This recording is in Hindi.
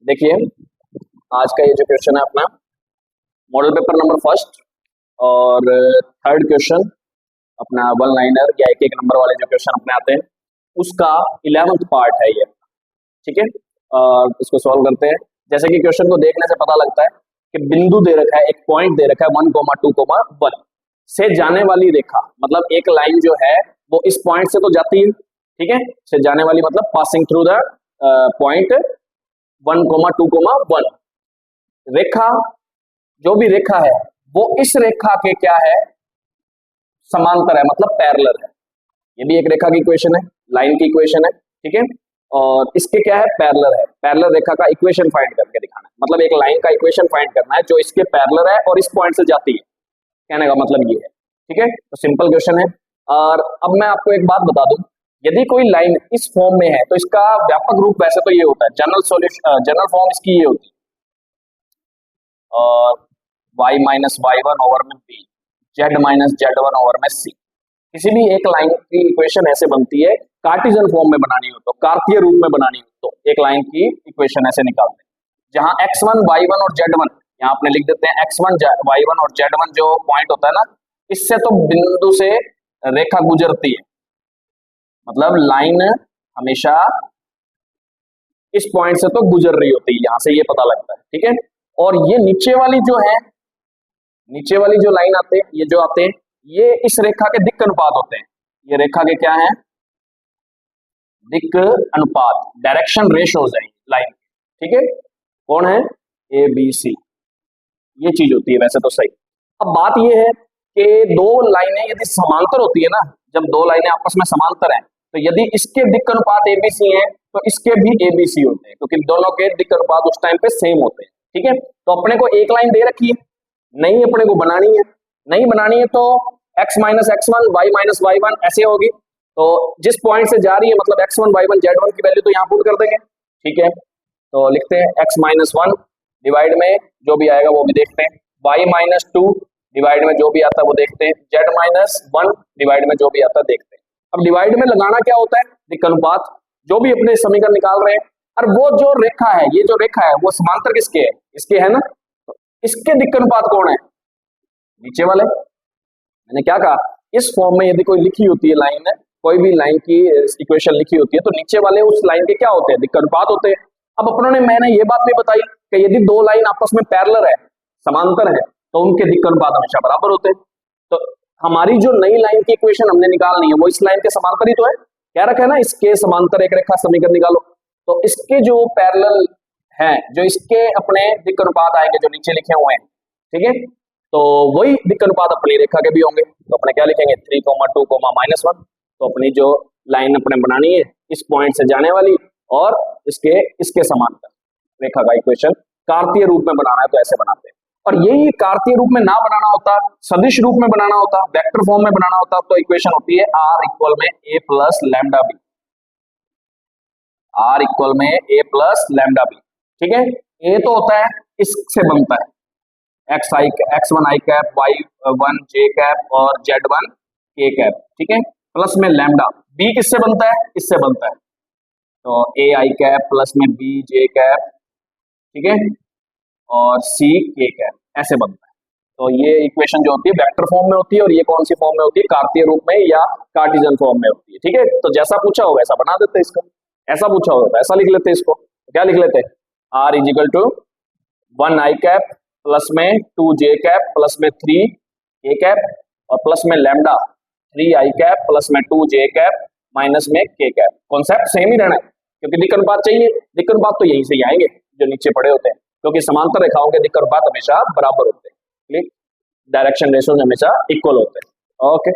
देखिए आज का ये जो क्वेश्चन है अपना मॉडल पेपर नंबर फर्स्ट और थर्ड क्वेश्चन अपना वन लाइनर या एक एक नंबर वाले जो क्वेश्चन अपने आते हैं उसका 11th पार्ट है ये। ठीक है, इसको सॉल्व करते हैं। जैसे कि क्वेश्चन को देखने से पता लगता है कि बिंदु दे रखा है, एक पॉइंट दे रखा है 1,2,1 से जाने वाली रेखा, मतलब एक लाइन जो है वो इस पॉइंट से तो जाती है, ठीक है, से जाने वाली मतलब पासिंग थ्रू द पॉइंट 1,2,1। रेखा, जो भी रेखा है वो इस रेखा के क्या है, समांतर है, मतलब पैरेलल है। ये भी एक रेखा की इक्वेशन है, लाइन की इक्वेशन है, ठीक है, और इसके क्या है, पैरेलल है। पैरेलल रेखा का इक्वेशन फाइंड करके दिखाना है, मतलब एक लाइन का इक्वेशन फाइंड करना है जो इसके पैरेलल है और इस पॉइंट से जाती है, कहने का मतलब ये है। ठीक है, तो सिंपल क्वेश्चन है। और अब मैं आपको एक बात बता दूं, यदि कोई लाइन इस फॉर्म में है तो इसका व्यापक रूप वैसे तो ये होता है, जनरल सॉल्यूशन, जनरल फॉर्म इसकी ये होती है y माइनस y1 ओवर में b, z minus z1 over में c। किसी भी एक लाइन की इक्वेशन ऐसे बनती है, कार्टेशियन फॉर्म में बनानी हो तो, कार्तीय रूप में बनानी हो तो एक लाइन की इक्वेशन ऐसे निकालते हैं, जहां x1 y1 और z1 यहाँ आपने लिख देते हैं, x1 y1 और z1 जो पॉइंट होता है ना, इससे तो बिंदु से रेखा गुजरती है, मतलब लाइन हमेशा इस पॉइंट से तो गुजर रही होती है, यहां से ये पता लगता है। ठीक है, और ये नीचे वाली जो है, नीचे वाली जो लाइन आते हैं, ये जो आते हैं, ये इस रेखा के दिक् अनुपात होते हैं। ये रेखा के क्या है, दिक् अनुपात, डायरेक्शन रेशोज है लाइन। ठीक है, कौन है, ए बी सी, ये चीज होती है वैसे तो सही। अब बात ये है कि दो लाइनें यदि समांतर होती है ना, जब दो लाइनें आपस में समांतर हैं, तो यदि इसके दिक् अनुपात एबीसी है तो इसके भी एबीसी होते हैं, क्योंकि दोनों के दिक् अनुपात उस टाइम पे सेम होते हैं। ठीक है, तो अपने को एक लाइन दे रखी है, नहीं अपने को बनानी है, नहीं बनानी है तो x minus x1 y minus y1 ऐसे होगी। तो जिस पॉइंट से जा रही है मतलब x1 y1 z1 की वैल्यू तो यहाँ पुट कर देंगे। ठीक है, तो लिखते हैं x माइनस 1 डिवाइड में जो भी आएगा वो भी देखते हैं, y माइनस 2 डिवाइड में जो भी आता है वो देखते हैं, z माइनस 1 डिवाइड में जो भी आता है देखते हैं। अब डिवाइड में लगाना क्या होता है, दिक् अनुपात, जो भी अपने समीकरण निकाल रहे हैं। और वो जो रेखा है, ये जो रेखा है वो समांतर किसके है, इसके है ना, तो इसके दिक् अनुपात कौन है, नीचे वाले। मैंने क्या कहा, इस फॉर्म में यदि कोई लिखी होती है लाइन, कोई भी लाइन की इक्वेशन लिखी होती है तो नीचे वाले उस लाइन के क्या होते हैं, दिक् अनुपात होते हैं। अब अपनों ने, मैंने ये बात भी बताई कि यदि दो लाइन आपस में पैरेलल है, समांतर है, तो उनके दिक् अनुपात हमेशा बराबर होते हैं। तो हमारी जो नई लाइन की इक्वेशन हमने निकालनी है वो इस लाइन के समांतर ही तो है, क्या रखा है ना, इसके समांतर एक रेखा समीकरण निकालो। तो इसके जो पैरेलल हैं, जो इसके अपने दिक् अनुपात आएंगे जो नीचे लिखे हुए हैं, ठीक है, तो वही दिक् अनुपात अपनी रेखा के भी होंगे। तो अपने क्या लिखेंगे, 3,2,-1। तो अपनी जो लाइन अपने बनानी है इस पॉइंट से जाने वाली और इसके समांतर रेखा का इक्वेशन कार्तीय रूप में बनाना है तो ऐसे बनाते हैं। और यही कार्तीय रूप में ना बनाना होता, सदिश रूप में बनाना होता, वेक्टर फॉर्म में बनाना होता, तो इक्वेशन होती है r इक्वल में a plus lambda b, r equal में a प्लस लैम्डा बी। ठीक है, a तो होता है, इससे बनता है x1 i cap, y1 j cap और z1 k कैप। ठीक है, प्लस में लैम्डा, b किससे बनता है, इससे बनता है, तो a i कैप प्लस में b j कैप, ठीक है, और c k कैप, ऐसे बनता है। तो ये इक्वेशन जो होती है वेक्टर फॉर्म में होती है, और ये कौन सी फॉर्म में होती है, कार्तीय रूप में या कार्टेशियन फॉर्म में होती है। ठीक है, तो जैसा पूछा होगा ऐसा बना देते हैं इसका, ऐसा पूछा होगा ऐसा लिख लेते हैं इसको। क्या लिख लेते हैं, r is equal to 1 i cap plus में 2 j कैप प्लस में 3 k कैप और प्लस में लैम्डा 3 i कैप प्लस में 2 j कैप माइनस में k कैप। कॉन्सेप्ट सेम ही रहना है, क्योंकि दिक् अनुपात चाहिए, दिक् अनुपात तो यहीं से ही आएंगे जो नीचे पड़े होते हैं, क्योंकि समांतर रेखाओं के दिक् अनुपात हमेशा बराबर होते हैं, डायरेक्शन रेशोज हमेशा इक्वल होते हैं। ओके।